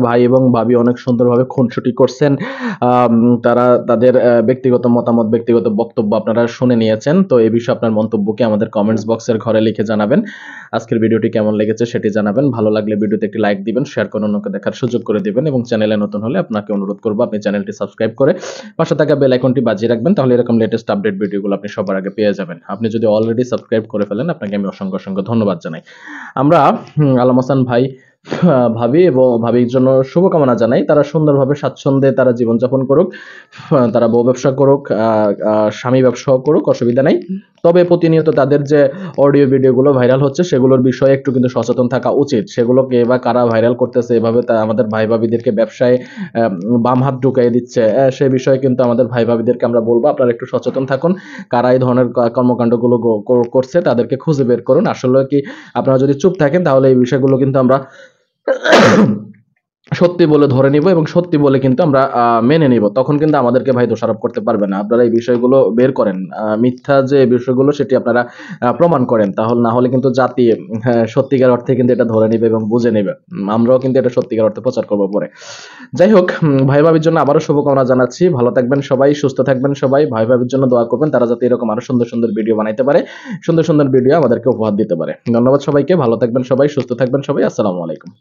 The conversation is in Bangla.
ভাই এবং ভাবি অনেক সুন্দরভাবে খুনসুটি করছেন। তারা তাদের ব্যক্তিগত মতামত, ব্যক্তিগত বক্তব্য আপনারা শুনে নিয়েছেন। তো এই বিষয়ে আপনার মন্তব্যকে আমাদের কমেন্টস বক্সের ঘরে লিখে জানাবেন। আজকের ভিডিওটি কেমন লেগেছে সেটি জানাবেন। ভালো লাগলে ভিডিওতে একটি লাইক দিবেন, শেয়ার করে অন্যকে দেখার সুযোগ করে দিবেন এবং চ্যানেলে নতুন হলে আপনাকে অনুরোধ করব আপনি চ্যানেলটি সাবস্ক্রাইব করে পাশে থাকা বেল আইকনটি বাজিয়ে রাখবেন। তাহলে এরকম লেটেস্ট আপডেট ভিডিওগুলো আপনি সবার আগে পেয়ে যাবেন। আপনি যদি অলরেডি সাবস্ক্রাইব করে ফেলেন আপনাকে আমি অসংখ্য ধন্যবাদ জানাই। আমরা আলম হাসান ভাই, ভাবি এবং ভাবির জন্য শুভকামনা জানাই। তারা সুন্দরভাবে স্বাচ্ছন্দ্যে তারা জীবনযাপন করুক। তারা বউ ব্যবসা করুক, স্বামী ব্যবসাও করুক, অসুবিধা নাই। তবে প্রতিনিয়ত তাদের যে অডিও ভিডিওগুলো ভাইরাল হচ্ছে সেগুলোর বিষয়ে একটু কিন্তু সচেতন থাকা উচিত। সেগুলোকে বা কারা ভাইরাল করতেছে এভাবে আমাদের ভাই ভাবিদেরকে ব্যবসায় বাম হাত ঢুকাই দিচ্ছে, সে বিষয়ে কিন্তু আমাদের ভাই ভাবিদেরকে আমরা বলবো আপনারা একটু সচেতন থাকুন। কারা এই ধরনের কর্মকাণ্ডগুলো করছে তাদেরকে খুঁজে বের করুন। আসলে কি আপনারা যদি চুপ থাকেন তাহলে এই বিষয়গুলো কিন্তু আমরা সত্যি বলে ধরে নিব এবং সত্যি বলে কিন্তু আমরা মেনে নিব। তখন কিন্তু আমাদেরকে ভাই দোষারোপ করতে পারবে না। আপনারা এই বিষয়গুলো বের করেন। মিথ্যা যে বিষয়গুলো সেটি আপনারা প্রমাণ করেন। তাহলে না হলে কিন্তু জাতি সত্যিকার অর্থে কিন্তু এটা ধরে নিবে এবং বুঝে নিবে। আমরাও কিন্তু এটা সত্যিকার অর্থে প্রচার করব পরে। যাই হোক, ভাই ভাবির জন্য আবারও শুভকামনা জানাচ্ছি। ভালো থাকবেন সবাই, সুস্থ থাকবেন সবাই। ভাই ভাবির জন্য দোয়া করবেন। তারা যাতে এরকম আরো সুন্দর ভিডিও বানাইতে পারে। সুন্দর ভিডিও আমাদেরকে উপহার দিতে পারে। ধন্যবাদ সবাইকে। ভালো থাকবেন সবাই, সুস্থ থাকবেন সবাই। আসসালামু আলাইকুম।